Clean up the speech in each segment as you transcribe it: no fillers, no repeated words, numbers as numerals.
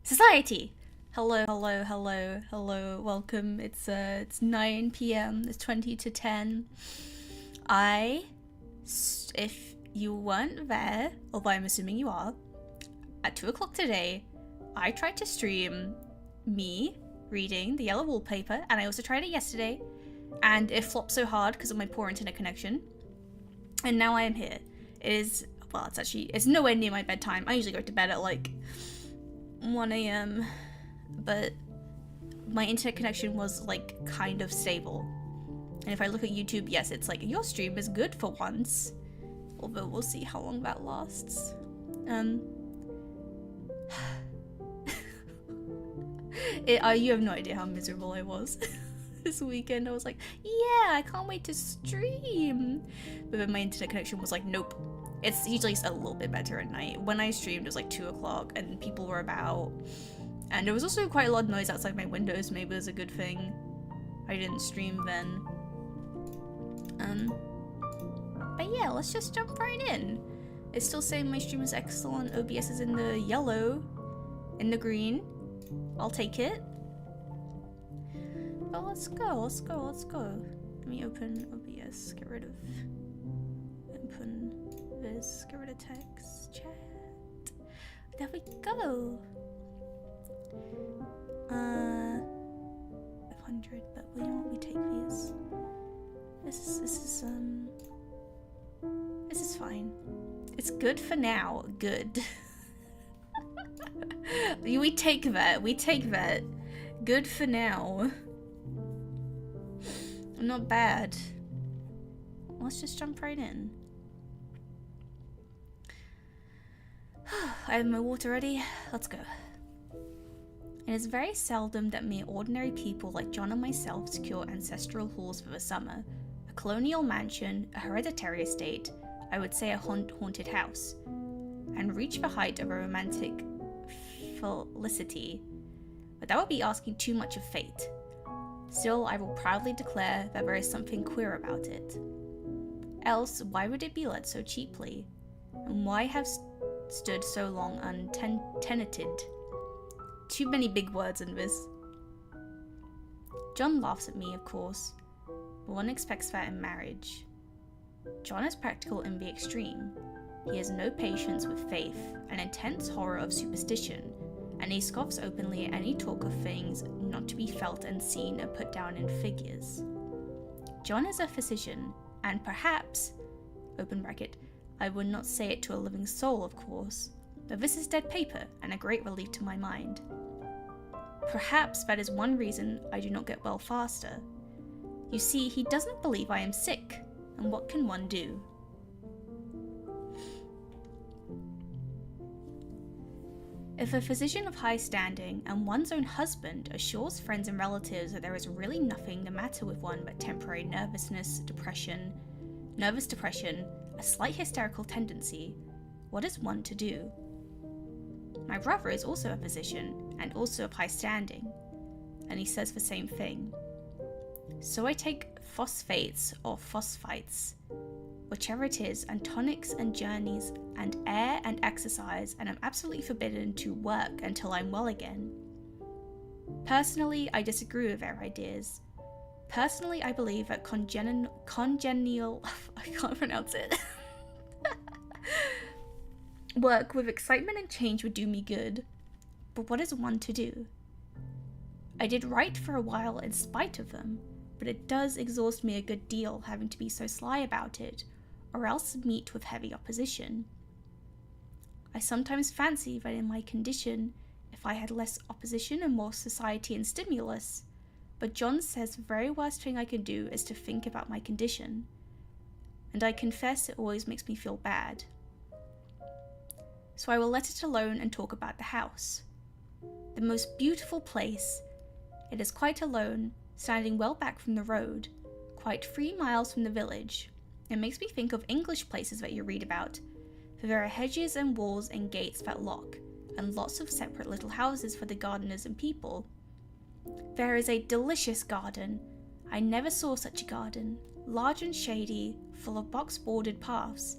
Society. Hello, hello, hello, hello. Welcome. It's 9 p.m. It's 20 to 10. If you weren't there, although I'm assuming you are, at 2 o'clock today, I tried to stream me reading the yellow wallpaper, and I also tried it yesterday, and it flopped so hard because of my poor internet connection. And now I am here. It's nowhere near my bedtime. I usually go to bed at like 1 a.m. but my internet connection was like kind of stable. And if I look at YouTube, yes, it's like your stream is good for once. Although we'll see how long that lasts. You have no idea how miserable I was this weekend. I was like, yeah, I can't wait to stream. But then my internet connection was like, nope. It's usually a little bit better at night. When I streamed, it was like 2 o'clock and people were about. And there was also quite a lot of noise outside my windows. Maybe it was a good thing I didn't stream then. But yeah, let's just jump right in. It's still saying my stream is excellent. OBS is in the yellow, in the green. I'll take it. But let's go, let's go, let's go. Let me open OBS, get rid of, open this, get rid of text, chat. There we go. 500, but you know what, we take these. This is fine. It's good for now, good. We take that. Good for now. Not bad. Let's just jump right in. I have my water ready. Let's go. It is very seldom that mere ordinary people like John and myself secure ancestral halls for the summer. A colonial mansion, a hereditary estate, I would say a haunted house, and reach the height of a romantic felicity. But that would be asking too much of fate. Still, I will proudly declare that there is something queer about it. Else, why would it be let so cheaply? And why have stood so long untenanted? Too many big words in this. John laughs at me, of course, but one expects that in marriage. John is practical in the extreme. He has no patience with faith, an intense horror of superstition, and he scoffs openly at any talk of things not to be felt and seen and put down in figures. John is a physician, and perhaps, open bracket, I would not say it to a living soul, of course, but this is dead paper and a great relief to my mind. Perhaps that is one reason I do not get well faster. You see, he doesn't believe I am sick, and what can one do? If a physician of high standing and one's own husband assures friends and relatives that there is really nothing the matter with one but temporary nervous depression, a slight hysterical tendency, what is one to do? My brother is also a physician and also of high standing, and he says the same thing. So I take phosphates or phosphites, whichever it is, and tonics and journeys and air and exercise, and I'm absolutely forbidden to work until I'm well again. Personally, I disagree with their ideas. Personally, I believe that congenial I can't pronounce it. Work with excitement and change would do me good. But what is one to do? I did write for a while in spite of them, but it does exhaust me a good deal having to be so sly about it, or else meet with heavy opposition. I sometimes fancy that in my condition, if I had less opposition and more society and stimulus, but John says the very worst thing I can do is to think about my condition, and I confess it always makes me feel bad. So I will let it alone and talk about the house. The most beautiful place. It is quite alone, standing well back from the road, quite 3 miles from the village. It makes me think of English places that you read about, for there are hedges and walls and gates that lock, and lots of separate little houses for the gardeners and people. There is a delicious garden. I never saw such a garden, large and shady, full of box-bordered paths,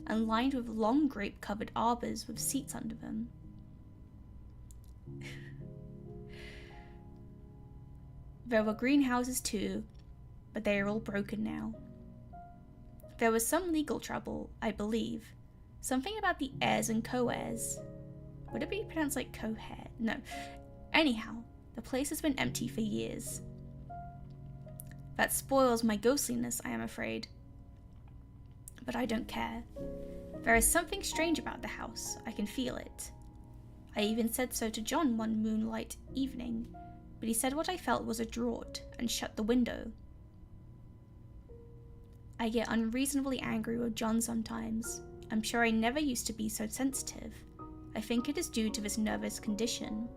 and lined with long grape-covered arbours with seats under them. There were greenhouses too, but they are all broken now. There was some legal trouble, I believe. Something about the heirs and co-heirs. Would it be pronounced like co-heir? No. Anyhow, the place has been empty for years. That spoils my ghostliness, I am afraid. But I don't care. There is something strange about the house. I can feel it. I even said so to John one moonlight evening, but he said what I felt was a draught and shut the window. I get unreasonably angry with John sometimes. I'm sure I never used to be so sensitive. I think it is due to this nervous condition.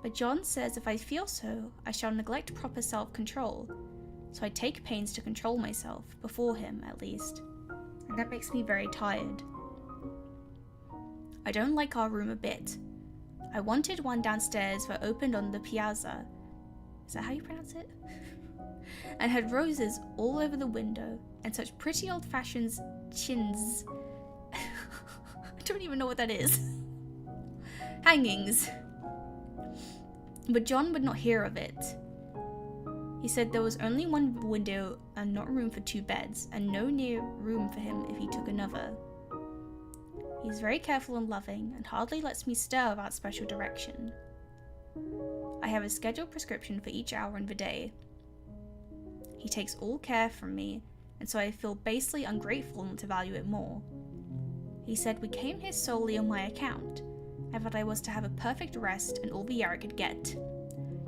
But John says if I feel so, I shall neglect proper self-control, so I take pains to control myself, before him at least, and that makes me very tired. I don't like our room a bit. I wanted one downstairs that opened on the piazza. Is that how you pronounce it? And had roses all over the window, and such pretty old-fashioned chins. I don't even know what that is. Hangings. But John would not hear of it. He said there was only one window and not room for 2 beds, and no near room for him if he took another. He is very careful and loving, and hardly lets me stir without special direction. I have a scheduled prescription for each hour in the day. He takes all care from me, and so I feel basely ungrateful not to value it more. He said we came here solely on my account, and that I was to have a perfect rest and all the air I could get.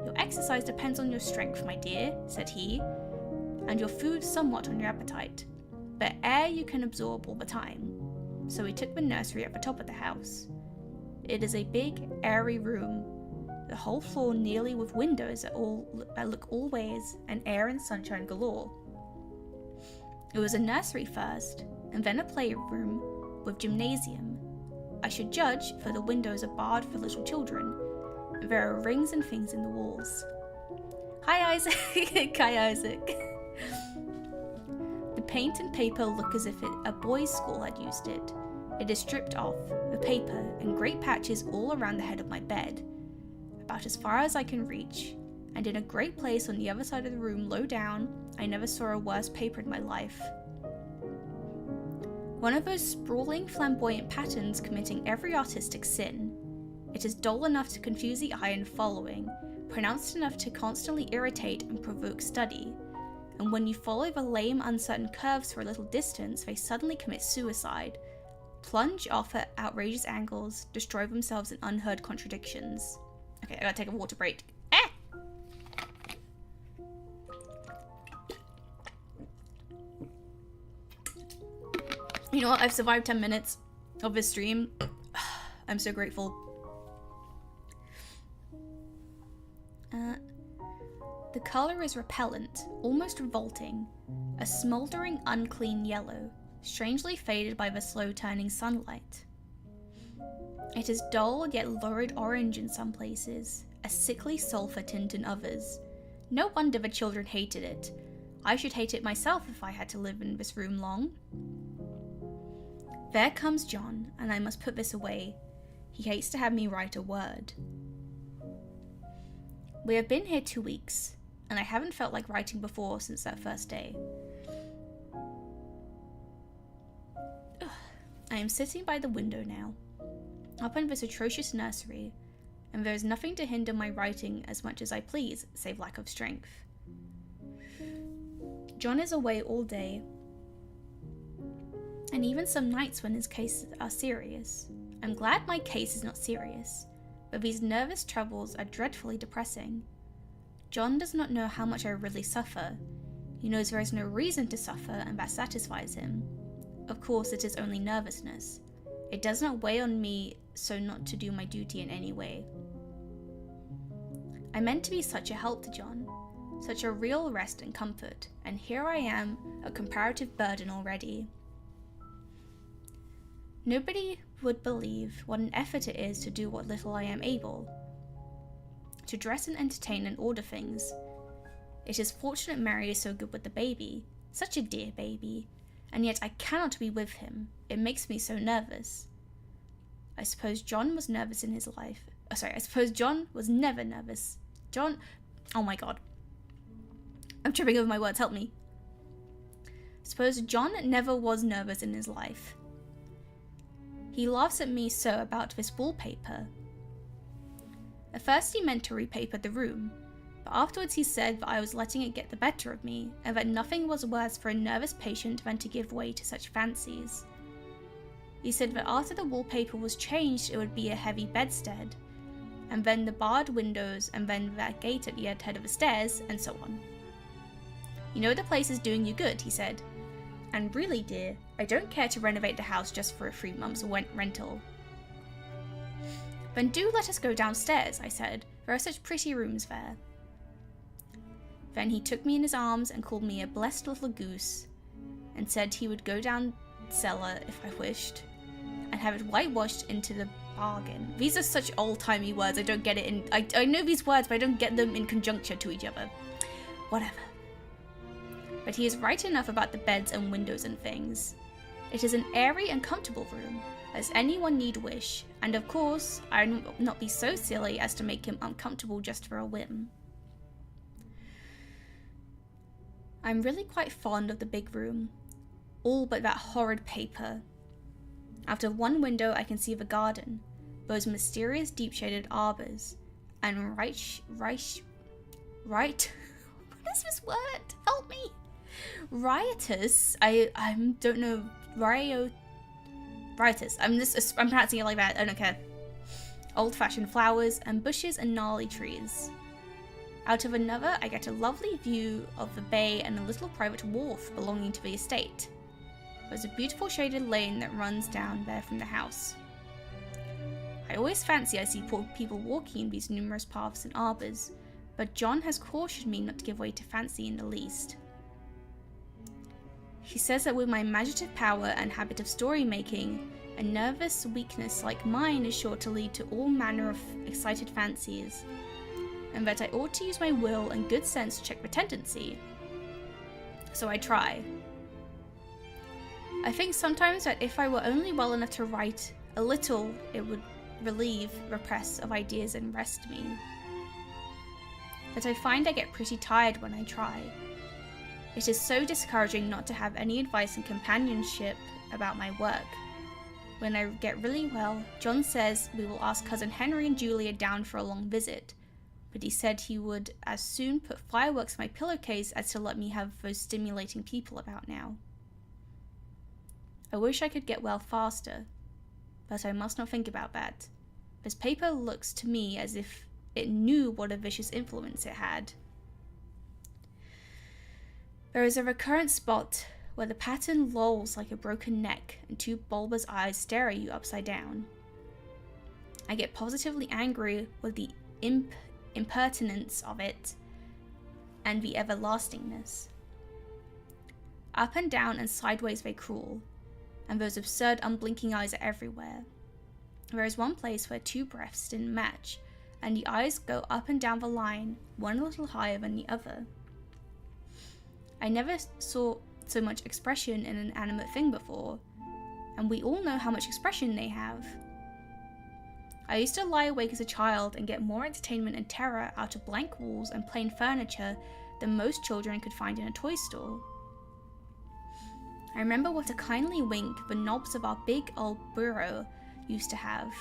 Your exercise depends on your strength, my dear, said he, and your food somewhat on your appetite, but air you can absorb all the time. So we took the nursery at the top of the house. It is a big, airy room, the whole floor nearly with windows that look all ways, and air and sunshine galore. It was a nursery first, and then a playroom with gymnasium. I should judge, for the windows are barred for little children, and there are rings and things in the walls. Hi, Isaac! Hi, Isaac! The paint and paper look as if a boys' school had used it. It is stripped off, the paper, and great patches all around the head of my bed, about as far as I can reach, and in a great place on the other side of the room low down. I never saw a worse paper in my life. One of those sprawling, flamboyant patterns committing every artistic sin. It is dull enough to confuse the eye in following, pronounced enough to constantly irritate and provoke study, and when you follow the lame, uncertain curves for a little distance, they suddenly commit suicide, plunge off at outrageous angles, destroy themselves in unheard contradictions. Okay, I gotta take a water break. You know what? I've survived 10 minutes of this stream. I'm so grateful. The colour is repellent, almost revolting. A smouldering, unclean yellow, strangely faded by the slow-turning sunlight. It is dull yet lurid orange in some places, a sickly sulphur tint in others. No wonder the children hated it. I should hate it myself if I had to live in this room long. There comes John, and I must put this away. He hates to have me write a word. We have been here 2 weeks, and I haven't felt like writing before since that first day. Ugh. I am sitting by the window now, up in this atrocious nursery, and there is nothing to hinder my writing as much as I please, save lack of strength. John is away all day, and even some nights when his cases are serious. I'm glad my case is not serious, but these nervous troubles are dreadfully depressing. John does not know how much I really suffer. He knows there is no reason to suffer, and that satisfies him. Of course, it is only nervousness. It does not weigh on me so not to do my duty in any way. I meant to be such a help to John, such a real rest and comfort, and here I am, a comparative burden already. Nobody would believe what an effort it is to do what little I am able. To dress and entertain and order things. It is fortunate Mary is so good with the baby, such a dear baby, and yet I cannot be with him. It makes me so nervous. I suppose John was nervous in his life. I suppose John was never nervous. Oh my god. I'm tripping over my words, help me. Suppose John never was nervous in his life. He laughs at me so about this wallpaper. At first he meant to repaper the room, but afterwards he said that I was letting it get the better of me, and that nothing was worse for a nervous patient than to give way to such fancies. He said that after the wallpaper was changed it would be a heavy bedstead, and then the barred windows, and then that gate at the head of the stairs, and so on. You know the place is doing you good, he said. And really, dear, I don't care to renovate the house just for a 3 months rental. Then do let us go downstairs, I said. There are such pretty rooms there. Then he took me in his arms and called me a blessed little goose, and said he would go down cellar if I wished, and have it whitewashed into the bargain. These are such old-timey words, I don't get it in... I know these words, but I don't get them in conjuncture to each other. Whatever. But he is right enough about the beds and windows and things. It is an airy and comfortable room, as anyone need wish, and of course, I will not be so silly as to make him uncomfortable just for a whim. I'm really quite fond of the big room, all but that horrid paper. Out of one window I can see the garden, those mysterious deep-shaded arbors, and right, what is this word? Help me! Riotous, I don't know, riotous, I'm pronouncing it like that, I don't care. Old-fashioned flowers and bushes and gnarly trees. Out of another I get a lovely view of the bay and a little private wharf belonging to the estate. There's a beautiful shaded lane that runs down there from the house. I always fancy I see people walking in these numerous paths and arbours, but John has cautioned me not to give way to fancy in the least. He says that with my imaginative power and habit of story making, a nervous weakness like mine is sure to lead to all manner of excited fancies, and that I ought to use my will and good sense to check the tendency. So I try. I think sometimes that if I were only well enough to write a little, it would relieve the press of ideas and rest me. But I find I get pretty tired when I try. It is so discouraging not to have any advice and companionship about my work. When I get really well, John says we will ask cousin Henry and Julia down for a long visit, but he said he would as soon put fireworks in my pillowcase as to let me have those stimulating people about now. I wish I could get well faster, but I must not think about that. This paper looks to me as if it knew what a vicious influence it had. There is a recurrent spot where the pattern lolls like a broken neck and two bulbous eyes stare at you upside down. I get positively angry with the impertinence of it and the everlastingness. Up and down and sideways they crawl, and those absurd unblinking eyes are everywhere. There is one place where two breaths didn't match, and the eyes go up and down the line, one a little higher than the other. I never saw so much expression in an animate thing before, and we all know how much expression they have. I used to lie awake as a child and get more entertainment and terror out of blank walls and plain furniture than most children could find in a toy store. I remember what a kindly wink the knobs of our big old bureau used to have,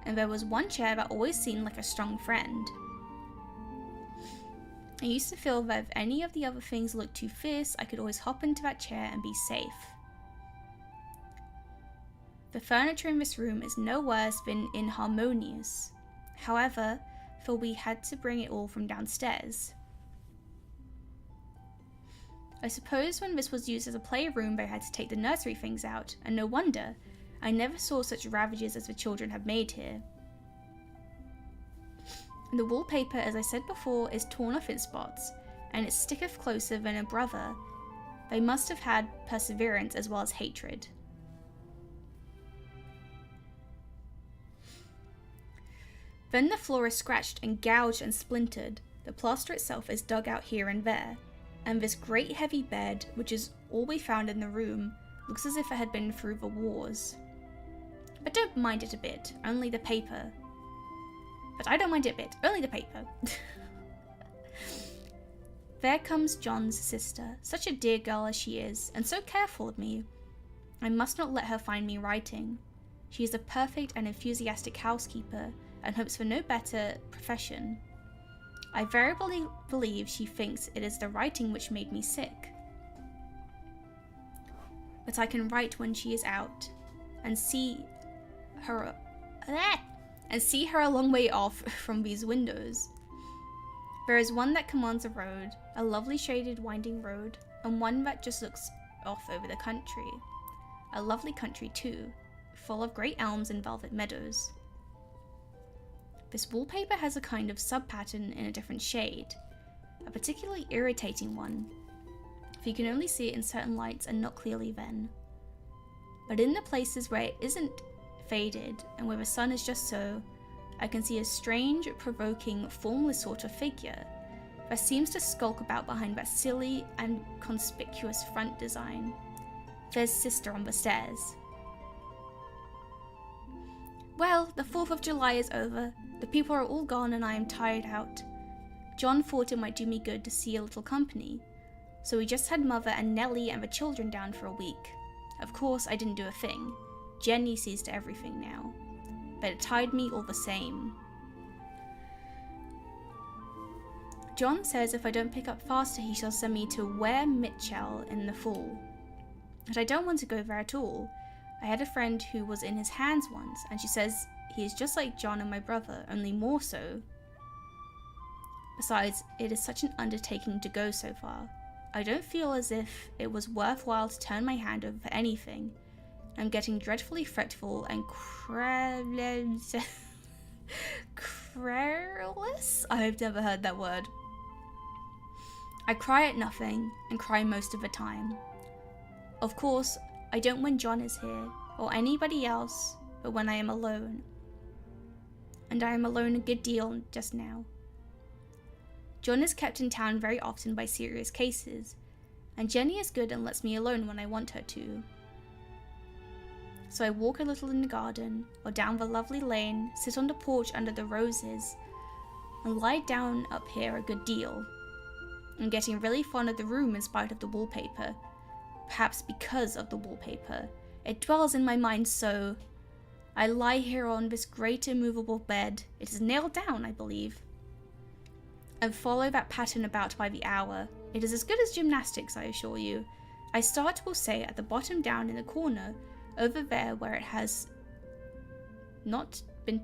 and there was one chair that always seemed like a strong friend. I used to feel that if any of the other things looked too fierce, I could always hop into that chair and be safe. The furniture in this room is no worse than inharmonious, however, for we had to bring it all from downstairs. I suppose when this was used as a playroom they had to take the nursery things out, and no wonder. I never saw such ravages as the children have made here. The wallpaper, as I said before, is torn off in spots, and it sticketh closer than a brother. They must have had perseverance as well as hatred. Then the floor is scratched and gouged and splintered. The plaster itself is dug out here and there, and this great heavy bed, which is all we found in the room, looks as if it had been through the wars. But don't mind it a bit, only the paper. But I don't mind it a bit, only the paper. There comes John's sister, such a dear girl as she is, and so careful of me. I must not let her find me writing. She is a perfect and enthusiastic housekeeper, and hopes for no better profession. I verily believe she thinks it is the writing which made me sick. But I can write when she is out, and see her a long way off from these windows. There is one that commands a road, a lovely shaded winding road, and one that just looks off over the country. A lovely country too, full of great elms and velvet meadows. This wallpaper has a kind of sub-pattern in a different shade, a particularly irritating one, for you can only see it in certain lights and not clearly then. But in the places where it isn't faded and where the sun is just so, I can see a strange, provoking, formless sort of figure that seems to skulk about behind that silly and conspicuous front design. There's Sister on the stairs. Well, the 4th of July is over. The people are all gone and I am tired out. John thought it might do me good to see a little company, so we just had Mother and Nellie and the children down for a week. Of course, I didn't do a thing. Jenny sees to everything now. But it tired me all the same. John says if I don't pick up faster, he shall send me to Ware Mitchell in the fall. But I don't want to go there at all. I had a friend who was in his hands once, and she says he is just like John and my brother, only more so. Besides, it is such an undertaking to go so far. I don't feel as if it was worthwhile to turn my hand over for anything. I'm getting dreadfully fretful and querulous? I've never heard that word. I cry at nothing, and cry most of the time. Of course, I don't when John is here, or anybody else, but when I am alone. And I am alone a good deal just now. John is kept in town very often by serious cases, and Jenny is good and lets me alone when I want her to. So I walk a little in the garden, or down the lovely lane, sit on the porch under the roses, and lie down up here a good deal. I'm getting really fond of the room in spite of the wallpaper, Perhaps because of the wallpaper. It dwells in my mind so. I lie here on this great immovable bed. It is nailed down, I believe, and follow that pattern about by the hour. It is as good as gymnastics, I assure you. I start, we'll say, at the bottom down in the corner, over there where it has not been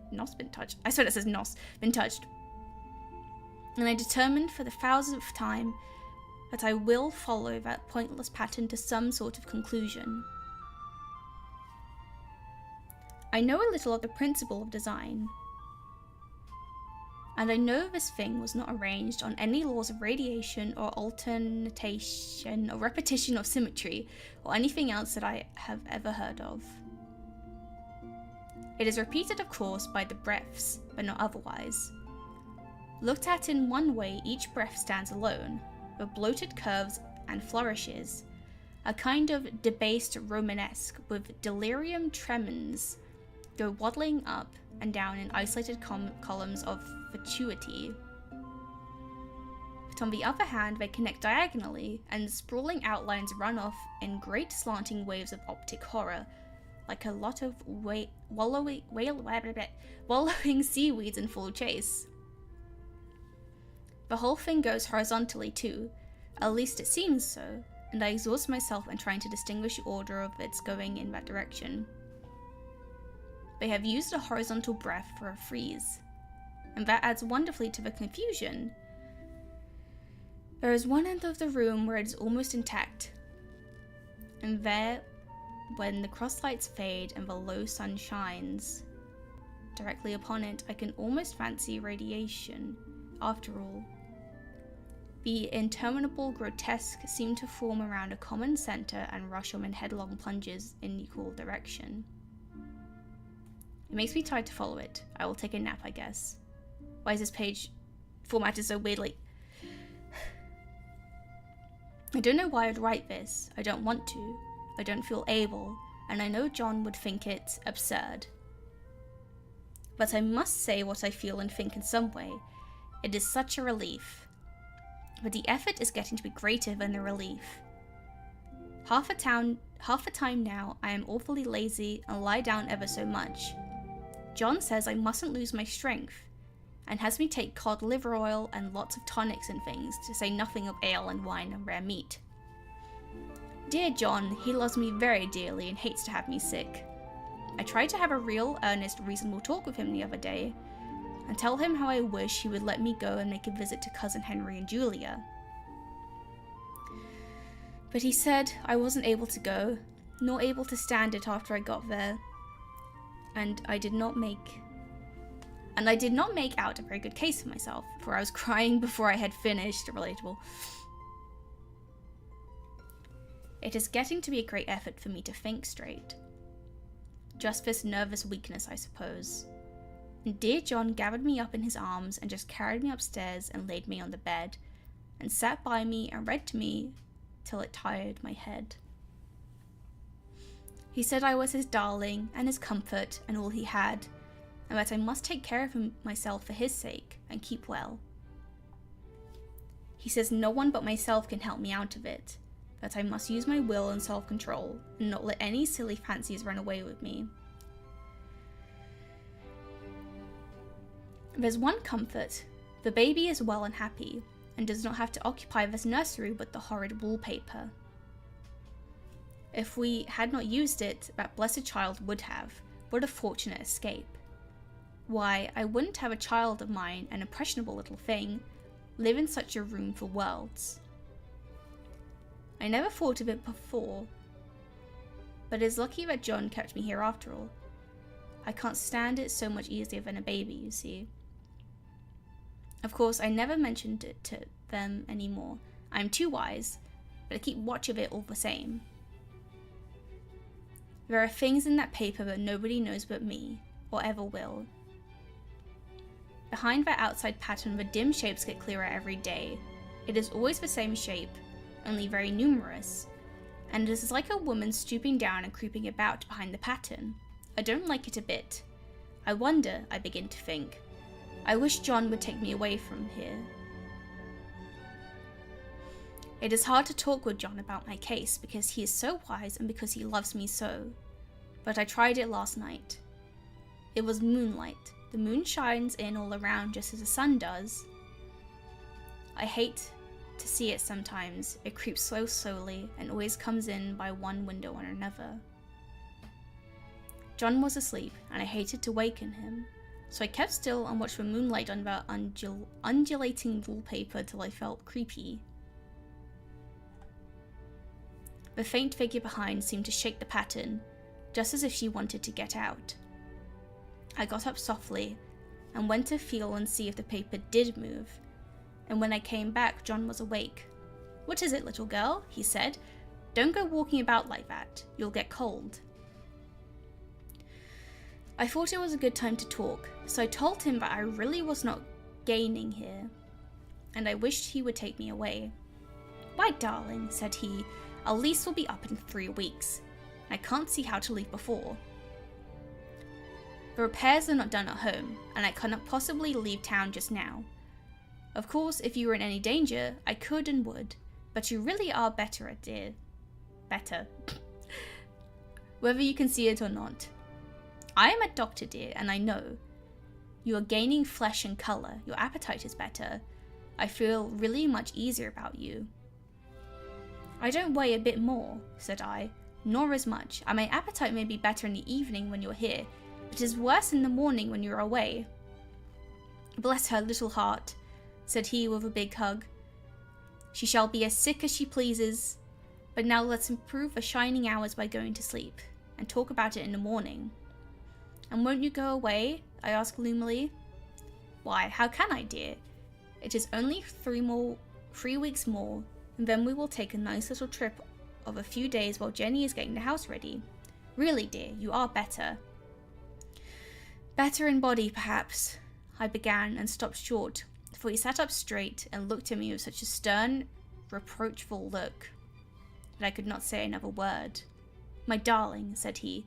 touched. I swear it says nos, been touched. And I determined for the 1000th time that I will follow that pointless pattern to some sort of conclusion. I know a little of the principle of design, and I know this thing was not arranged on any laws of radiation or alternation or repetition of symmetry or anything else that I have ever heard of. It is repeated, of course, by the breaths, but not otherwise. Looked at in one way, each breath stands alone, with bloated curves and flourishes, a kind of debased Romanesque with delirium tremens go waddling up and down in isolated columns of fatuity. But on the other hand, they connect diagonally, and the sprawling outlines run off in great slanting waves of optic horror, like a lot of wallowing seaweeds in full chase. The whole thing goes horizontally too, at least it seems so, and I exhaust myself in trying to distinguish the order of its going in that direction. They have used a horizontal breath for a frieze, and that adds wonderfully to the confusion. There is one end of the room where it is almost intact, and there, when the cross lights fade and the low sun shines directly upon it, I can almost fancy radiation. After all, the interminable grotesque seem to form around a common centre and rush on in headlong plunges in equal direction. It makes me tired to follow it. I will take a nap, I guess. Why is this page formatted so weirdly? I don't know why I'd write this. I don't want to. I don't feel able, and I know John would think it absurd. But I must say what I feel and think in some way. It is such a relief. But the effort is getting to be greater than the relief. Half the time now I am awfully lazy and lie down ever so much. John says I mustn't lose my strength, and has me take cod liver oil and lots of tonics and things, to say nothing of ale and wine and rare meat. Dear John, he loves me very dearly and hates to have me sick. I tried to have a real, earnest, reasonable talk with him the other day, and tell him how I wish he would let me go and make a visit to Cousin Henry and Julia. But he said I wasn't able to go, nor able to stand it after I got there, and I did not make out a very good case for myself, for I was crying before I had finished. Relatable. It is getting to be a great effort for me to think straight. Just this nervous weakness, I suppose. And dear John gathered me up in his arms and just carried me upstairs and laid me on the bed, and sat by me and read to me till it tired my head. He said I was his darling and his comfort and all he had, and that I must take care of myself for his sake and keep well. He says no one but myself can help me out of it, that I must use my will and self-control and not let any silly fancies run away with me. There's one comfort: the baby is well and happy, and does not have to occupy this nursery with the horrid wallpaper. If we had not used it, that blessed child would have. What a fortunate escape. Why, I wouldn't have a child of mine, an impressionable little thing, live in such a room for worlds. I never thought of it before, but it is lucky that John kept me here after all. I can't stand it so much easier than a baby, you see. Of course, I never mentioned it to them anymore. I'm too wise, but I keep watch of it all the same. There are things in that paper that nobody knows but me, or ever will. Behind that outside pattern, the dim shapes get clearer every day. It is always the same shape, only very numerous, and it is like a woman stooping down and creeping about behind the pattern. I don't like it a bit. I wonder, I begin to think. I wish John would take me away from here. It is hard to talk with John about my case because he is so wise and because he loves me so. But I tried it last night. It was moonlight. The moon shines in all around just as the sun does. I hate to see it sometimes. It creeps so slowly and always comes in by one window or another. John was asleep and I hated to waken him, so I kept still and watched the moonlight on the undulating wallpaper till I felt creepy. The faint figure behind seemed to shake the pattern, just as if she wanted to get out. I got up softly and went to feel and see if the paper did move, and when I came back, John was awake. "What is it, little girl?" he said. "Don't go walking about like that. You'll get cold." I thought it was a good time to talk, so I told him that I really was not gaining here, and I wished he would take me away. "Why, darling," said he, "our lease will be up in 3 weeks. I can't see how to leave before. The repairs are not done at home, and I cannot possibly leave town just now. Of course, if you were in any danger, I could and would, but you really are better at dear. Better. Whether you can see it or not. I am a doctor, dear, and I know. You are gaining flesh and colour, your appetite is better. I feel really much easier about you." "I don't weigh a bit more," said I, "nor as much, and my appetite may be better in the evening when you're here, but it is worse in the morning when you're away." "Bless her little heart," said he with a big hug. "She shall be as sick as she pleases. But now let's improve the shining hours by going to sleep, and talk about it in the morning." "And won't you go away?" I asked gloomily. "Why, how can I, dear? It is only 3 weeks more, and then we will take a nice little trip of a few days while Jenny is getting the house ready. Really, dear, you are better." "Better in body, perhaps," I began and stopped short, for he sat up straight and looked at me with such a stern, reproachful look that I could not say another word. "My darling," said he,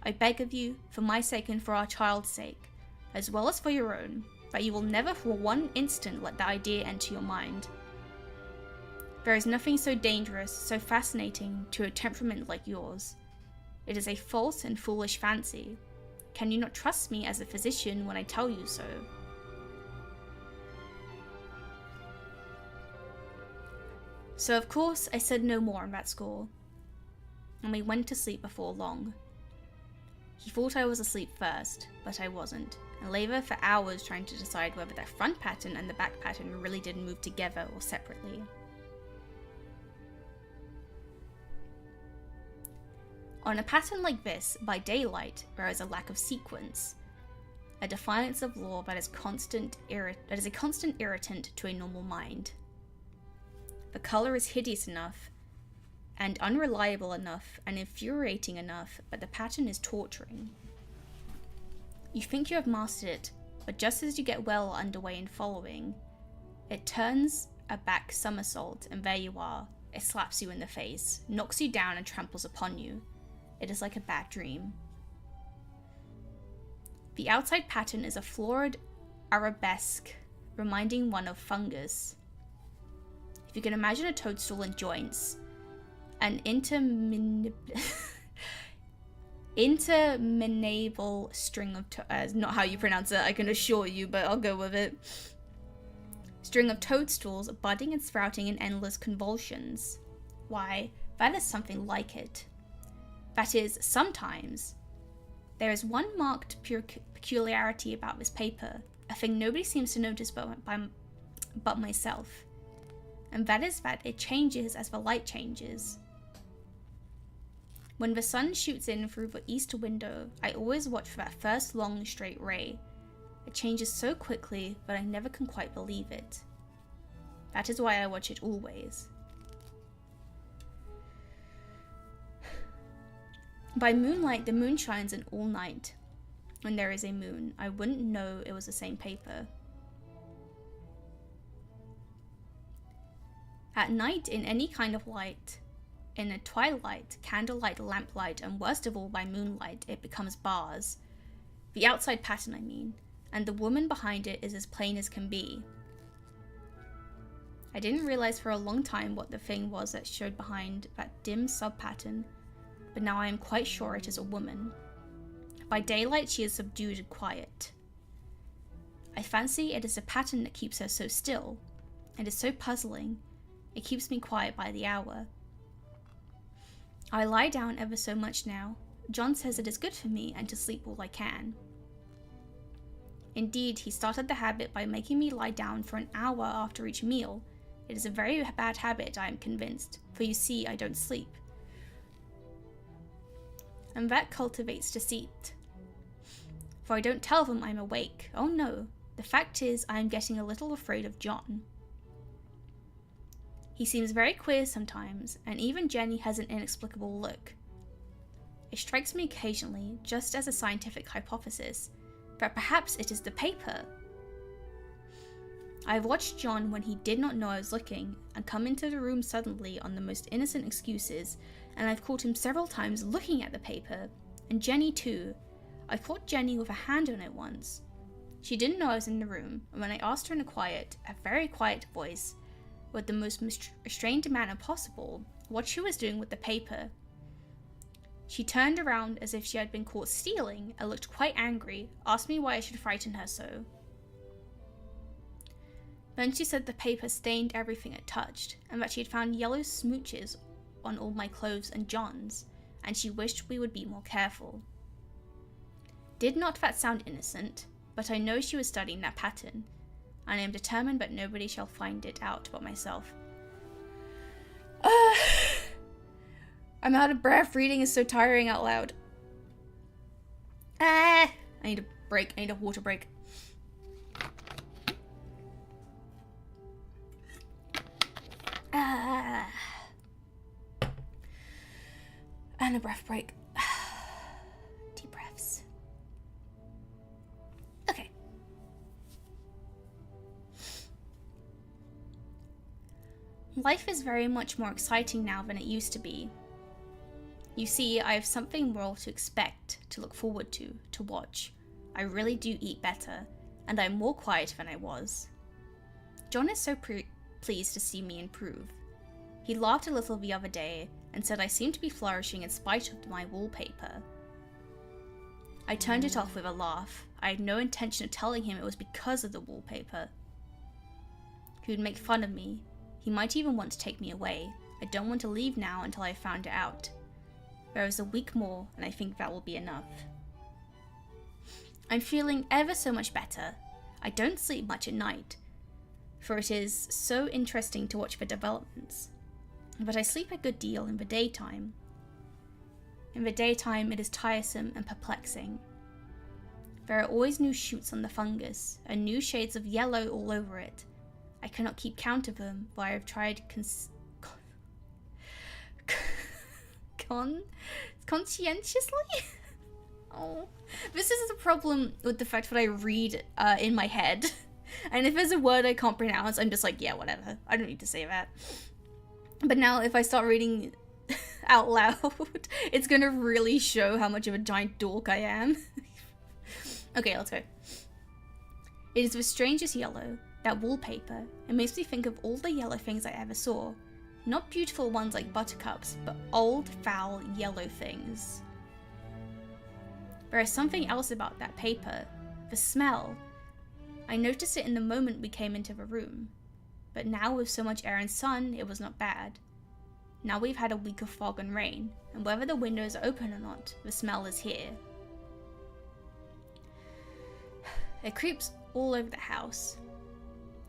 "I beg of you, for my sake and for our child's sake, as well as for your own, that you will never for one instant let that idea enter your mind. There is nothing so dangerous, so fascinating to a temperament like yours. It is a false and foolish fancy. Can you not trust me as a physician when I tell you so?" So of course I said no more on that score, and we went to sleep before long. He thought I was asleep first, but I wasn't, and lay there for hours trying to decide whether the front pattern and the back pattern really did move together or separately. On a pattern like this, by daylight, there is a lack of sequence, a defiance of law that is a constant irritant to a normal mind. The colour is hideous enough, and unreliable enough, and infuriating enough, but the pattern is torturing. You think you have mastered it, but just as you get well underway in following, it turns a back somersault, and there you are. It slaps you in the face, knocks you down and tramples upon you. It is like a bad dream. The outside pattern is a florid arabesque, reminding one of fungus. If you can imagine a toadstool in joints, an interminable string of not how you pronounce it, I can assure you, but I'll go with it. String of toadstools budding and sprouting in endless convulsions. Why, that is something like it. That is, sometimes. There is one marked peculiarity about this paper, a thing nobody seems to notice but myself, and that is that it changes as the light changes. When the sun shoots in through the east window, I always watch for that first long straight ray. It changes so quickly that I never can quite believe it. That is why I watch it always. By moonlight, the moon shines in all night. When there is a moon, I wouldn't know it was the same paper. At night, in any kind of light, in a twilight, candlelight, lamplight, and worst of all by moonlight, it becomes bars. The outside pattern, I mean, and the woman behind it is as plain as can be. I didn't realize for a long time what the thing was that showed behind that dim sub-pattern, but now I am quite sure it is a woman. By daylight she is subdued and quiet. I fancy it is a pattern that keeps her so still. It is so puzzling. It keeps me quiet by the hour. I lie down ever so much now. John says it is good for me and to sleep all I can. Indeed, he started the habit by making me lie down for an hour after each meal. It is a very bad habit, I am convinced, for you see, I don't sleep. And that cultivates deceit. For I don't tell them I'm awake. Oh no, the fact is I am getting a little afraid of John. He seems very queer sometimes, and even Jenny has an inexplicable look. It strikes me occasionally, just as a scientific hypothesis, that perhaps it is the paper. I have watched John when he did not know I was looking, and come into the room suddenly on the most innocent excuses, and I've caught him several times looking at the paper, and Jenny too. I caught Jenny with a hand on it once. She didn't know I was in the room, and when I asked her in a very quiet voice, with the most restrained manner possible, what she was doing with the paper, she turned around as if she had been caught stealing and looked quite angry, asked me why I should frighten her so. Then she said the paper stained everything it touched, and that she had found yellow smooches on all my clothes and John's, and she wished we would be more careful. Did not that sound innocent? But I know she was studying that pattern, and I am determined that nobody shall find it out but myself. I'm out of breath. Reading is so tiring out loud. I need a break. I need a water break. And a breath break. Deep breaths. Okay. Life is very much more exciting now than it used to be. You see, I have something more to expect, to look forward to watch. I really do eat better, and I'm more quiet than I was. John is so pleased to see me improve. He laughed a little the other day and said I seemed to be flourishing in spite of my wallpaper. I turned it off with a laugh. I had no intention of telling him it was because of the wallpaper. He would make fun of me. He might even want to take me away. I don't want to leave now until I have found it out. There is a week more, and I think that will be enough. I'm feeling ever so much better. I don't sleep much at night, for it is so interesting to watch the developments. But I sleep a good deal in the daytime. In the daytime it is tiresome and perplexing. There are always new shoots on the fungus, and new shades of yellow all over it. I cannot keep count of them, but I have tried conscientiously? Oh, this is the problem with the fact that I read in my head. And if there's a word I can't pronounce, I'm just like, yeah, whatever. I don't need to say that. But now if I start reading out loud, it's gonna really show how much of a giant dork I am. Okay, let's go. It is the strangest yellow, that wallpaper. It makes me think of all the yellow things I ever saw. Not beautiful ones like buttercups, but old, foul, yellow things. There is something else about that paper. The smell. I noticed it in the moment we came into the room. But now with so much air and sun, it was not bad. Now we've had a week of fog and rain, and whether the windows are open or not, the smell is here. It creeps all over the house.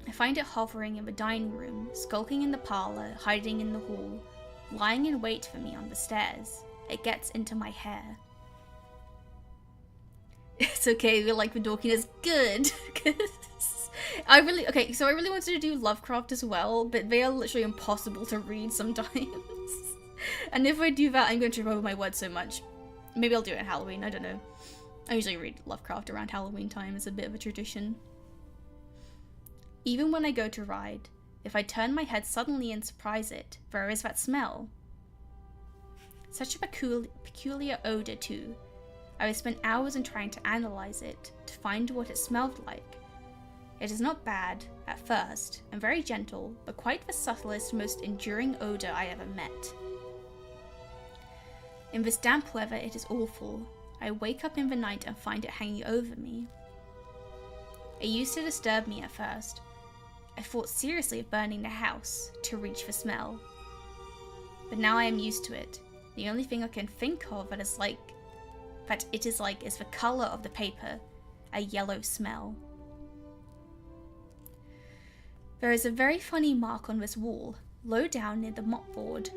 I find it hovering in the dining room, skulking in the parlor, hiding in the hall, lying in wait for me on the stairs. It gets into my hair. It's okay, we like the dorkiness. Good. I really wanted to do Lovecraft as well, but they are literally impossible to read sometimes. And if I do that, I'm going to trip over my words so much. Maybe I'll do it at Halloween, I don't know. I usually read Lovecraft around Halloween time, it's a bit of a tradition. Even when I go to ride, if I turn my head suddenly and surprise it, there is that smell. Such a peculiar odor too. I would spend hours in trying to analyze it, to find what it smelled like. It is not bad at first, and very gentle, but quite the subtlest, most enduring odour I ever met. In this damp weather it is awful. I wake up in the night and find it hanging over me. It used to disturb me at first. I thought seriously of burning the house to reach the smell. But now I am used to it. The only thing I can think of that it is like is the colour of the paper, a yellow smell. There is a very funny mark on this wall, low down near the mopboard.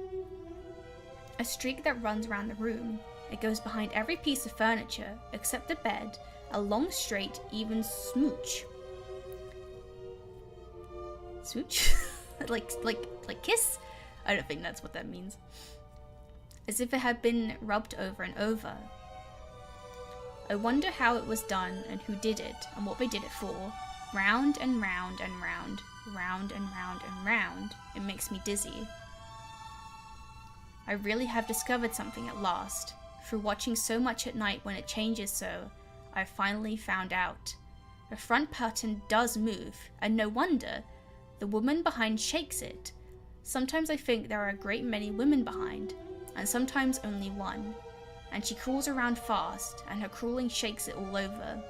A streak that runs around the room. It goes behind every piece of furniture, except the bed, a long, straight, even smooch. Smooch? like kiss? I don't think that's what that means. As if it had been rubbed over and over. I wonder how it was done and who did it and what they did it for. Round and round and round, round and round and round. It makes me dizzy. I really have discovered something at last. Through watching so much at night when it changes so, I finally found out. The front curtain does move, and no wonder. The woman behind shakes it. Sometimes I think there are a great many women behind, and sometimes only one. And she crawls around fast, and her crawling shakes it all over.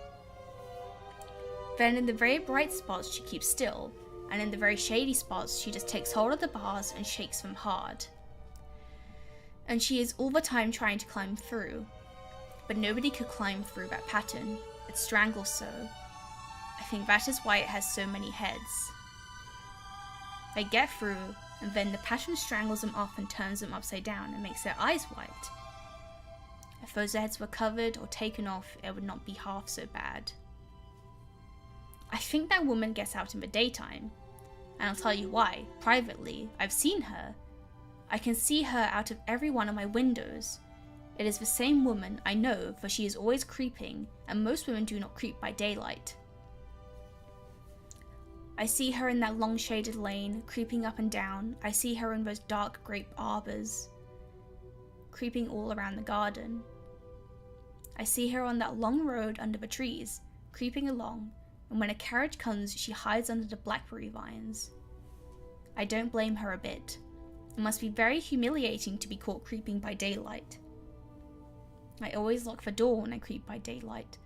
Then in the very bright spots she keeps still, and in the very shady spots she just takes hold of the bars and shakes them hard. And she is all the time trying to climb through. But nobody could climb through that pattern. It strangles so. I think that is why it has so many heads. They get through, and then the pattern strangles them off and turns them upside down and makes their eyes white. If those heads were covered or taken off, it would not be half so bad. I think that woman gets out in the daytime. And I'll tell you why. Privately, I've seen her. I can see her out of every one of my windows. It is the same woman, I know, for she is always creeping, and most women do not creep by daylight. I see her in that long shaded lane, creeping up and down. I see her in those dark grape arbors, creeping all around the garden. I see her on that long road under the trees, creeping along, and when a carriage comes, she hides under the blackberry vines. I don't blame her a bit. It must be very humiliating to be caught creeping by daylight. I always lock the door when I creep by daylight.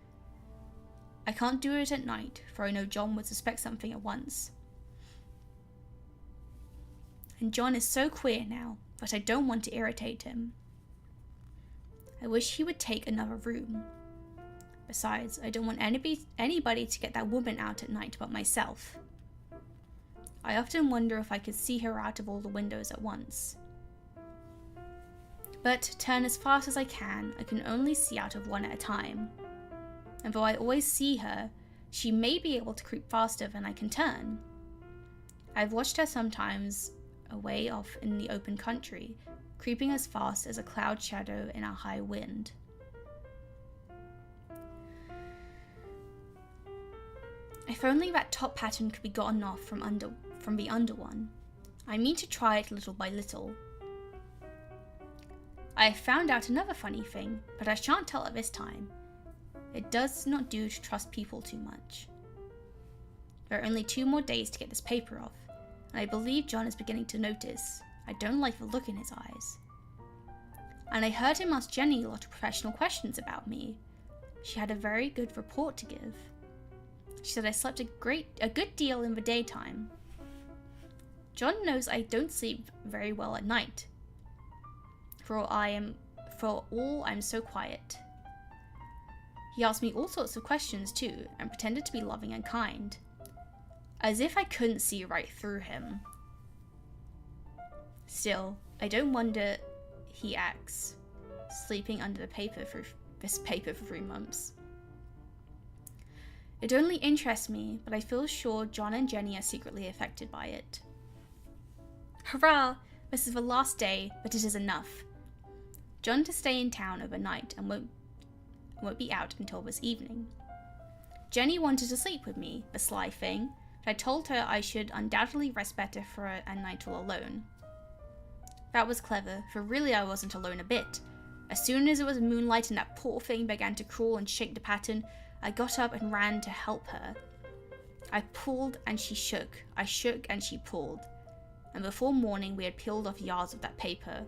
I can't do it at night, for I know John would suspect something at once. And John is so queer now, but I don't want to irritate him. I wish he would take another room. Besides, I don't want anybody to get that woman out at night but myself. I often wonder if I could see her out of all the windows at once. But turn as fast as I can only see out of one at a time. And though I always see her, she may be able to creep faster than I can turn. I've watched her sometimes away off in the open country, creeping as fast as a cloud shadow in a high wind. If only that top pattern could be gotten off from the under one. I mean to try it little by little. I have found out another funny thing, but I shan't tell it this time. It does not do to trust people too much. There are only 2 more days to get this paper off, and I believe John is beginning to notice. I don't like the look in his eyes. And I heard him ask Jenny a lot of professional questions about me. She had a very good report to give. She said I slept a good deal in the daytime. John knows I don't sleep very well at night. For all I'm so quiet. He asked me all sorts of questions too, and pretended to be loving and kind. As if I couldn't see right through him. Still, I don't wonder he acts, sleeping under this paper for 3 months. It only interests me, but I feel sure John and Jenny are secretly affected by it. Hurrah! This is the last day, but it is enough. John to stay in town overnight and won't be out until this evening. Jenny wanted to sleep with me, the sly thing, but I told her I should undoubtedly rest better for a night all alone. That was clever, for really I wasn't alone a bit. As soon as it was moonlight and that poor thing began to crawl and shake the pattern, I got up and ran to help her. I pulled and she shook. I shook and she pulled. And before morning we had peeled off yards of that paper.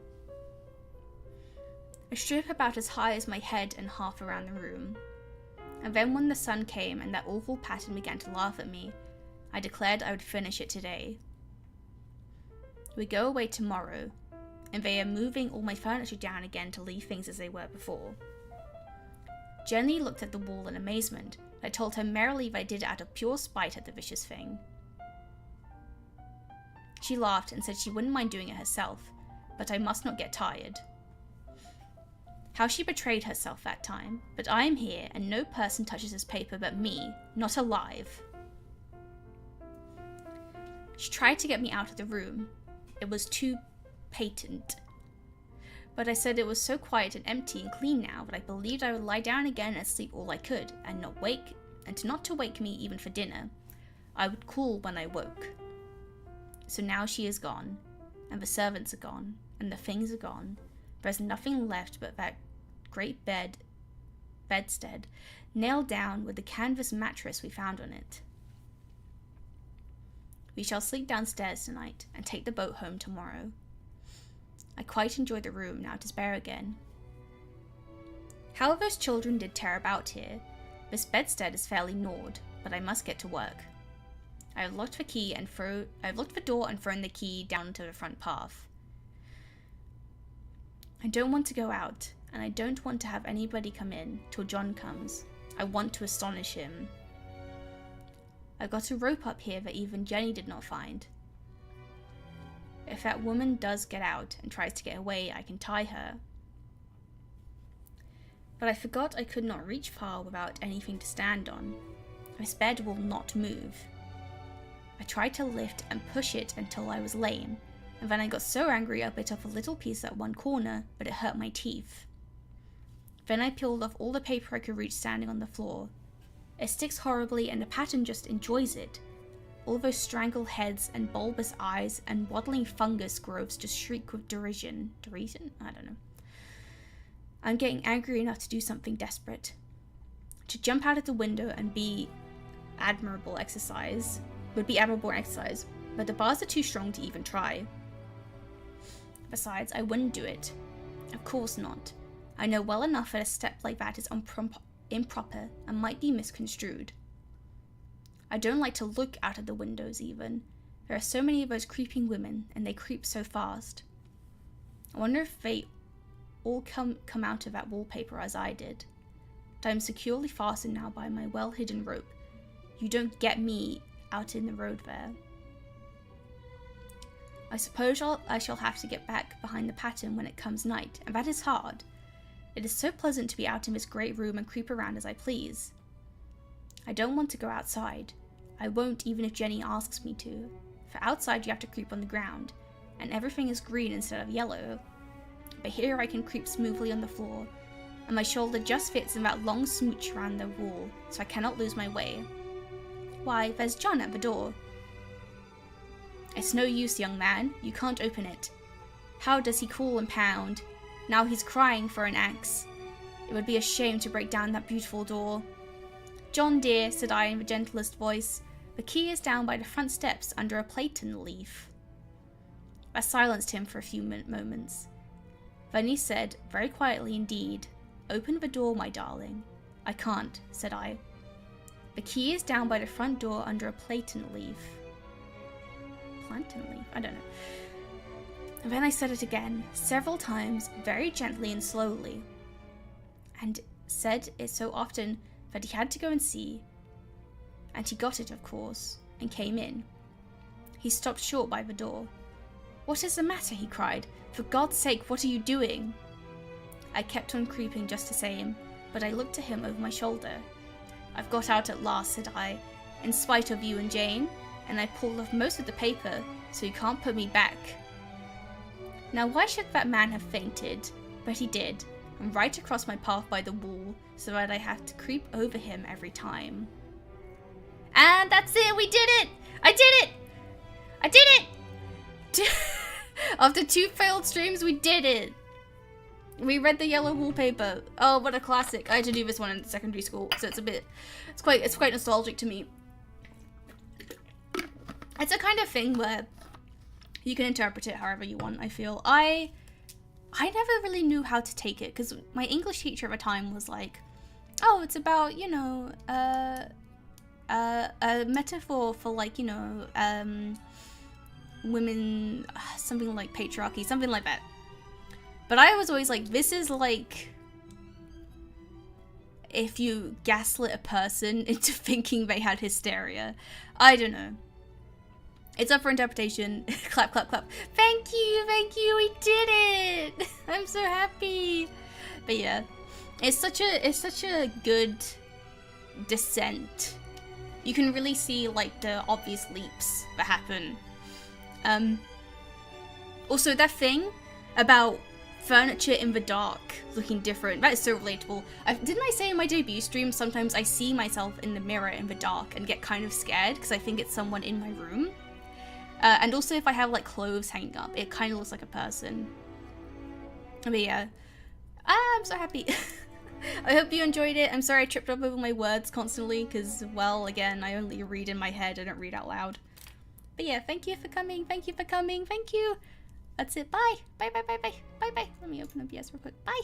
A strip about as high as my head and half around the room. And then when the sun came and that awful pattern began to laugh at me, I declared I would finish it today. We go away tomorrow, and they are moving all my furniture down again to leave things as they were before. Jenny looked at the wall in amazement. I told her merrily that I did it out of pure spite at the vicious thing. She laughed and said she wouldn't mind doing it herself, but I must not get tired. How she betrayed herself that time, but I am here and no person touches this paper but me, not alive. She tried to get me out of the room. It was too patent. But I said it was so quiet and empty and clean now that I believed I would lie down again and sleep all I could, and not to wake me even for dinner. I would cool when I woke. So now she is gone, and the servants are gone, and the things are gone. There's nothing left but that great bedstead, nailed down with the canvas mattress we found on it. We shall sleep downstairs tonight, and take the boat home tomorrow. I quite enjoy the room, now it is bare again. How those children did tear about here. This bedstead is fairly gnawed, but I must get to work. I have locked the door and thrown the key down into the front path. I don't want to go out, and I don't want to have anybody come in till John comes. I want to astonish him. I've got a rope up here that even Jenny did not find. If that woman does get out and tries to get away, I can tie her. But I forgot I could not reach far without anything to stand on. This bed will not move. I tried to lift and push it until I was lame, and then I got so angry I bit off a little piece at one corner, but it hurt my teeth. Then I peeled off all the paper I could reach standing on the floor. It sticks horribly and the pattern just enjoys it. All those strangled heads and bulbous eyes and waddling fungus growths just shriek with derision. Derision? I don't know. I'm getting angry enough to do something desperate. To jump out of the window and be admirable exercise, but the bars are too strong to even try. Besides, I wouldn't do it. Of course not. I know well enough that a step like that is improper and might be misconstrued. I don't like to look out of the windows even. There are so many of those creeping women, and they creep so fast. I wonder if they all come out of that wallpaper as I did. But I am securely fastened now by my well-hidden rope. You don't get me out in the road there. I suppose I shall have to get back behind the pattern when it comes night, and that is hard. It is so pleasant to be out in this great room and creep around as I please. I don't want to go outside. I won't even if Jenny asks me to, for outside you have to creep on the ground, and everything is green instead of yellow. But here I can creep smoothly on the floor, and my shoulder just fits in that long smooch around the wall, so I cannot lose my way. Why, there's John at the door. It's no use, young man, you can't open it. How does he call and pound? Now he's crying for an axe. It would be a shame to break down that beautiful door. John dear, said I in the gentlest voice, the key is down by the front steps under a platen leaf. I silenced him for a few moments. Then he said, very quietly indeed, open the door, my darling. I can't, said I. The key is down by the front door under a platen leaf. Plantain leaf? I don't know. And then I said it again, several times, very gently and slowly, and said it so often that he had to go and see, and he got it, of course, and came in. He stopped short by the door. What is the matter? He cried. For God's sake, what are you doing? I kept on creeping just the same, but I looked at him over my shoulder. I've got out at last, said I, in spite of you and Jane, and I pulled off most of the paper, so you can't put me back. Now why should that man have fainted? But he did, and right across my path by the wall, so that I had to creep over him every time. And that's it, we did it! I did it! I did it! After 2 failed streams, we did it! We read the yellow wallpaper. Oh, what a classic. I had to do this one in secondary school, so it's quite nostalgic to me. It's a kind of thing where you can interpret it however you want, I feel. I never really knew how to take it, because my English teacher at the time was like, oh, it's about, you know, a metaphor for, like, you know, women, something like patriarchy, something like that. But I was always like, this is like if you gaslit a person into thinking they had hysteria. I don't know. It's up for interpretation. Clap, clap, clap. Thank you, we did it. I'm so happy. But yeah, it's such a good descent. You can really see like the obvious leaps that happen. Also, that thing about furniture in the dark looking different, that is so relatable. Didn't I say in my debut stream, sometimes I see myself in the mirror in the dark and get kind of scared because I think it's someone in my room. And also if I have like clothes hanging up, it kind of looks like a person. But yeah, I'm so happy. I hope you enjoyed it. I'm sorry I tripped up over my words constantly because, well, again, I only read in my head, I don't read out loud. But yeah, thank you for coming, thank you. That's it, bye. Bye. Let me open OBS real quick, bye.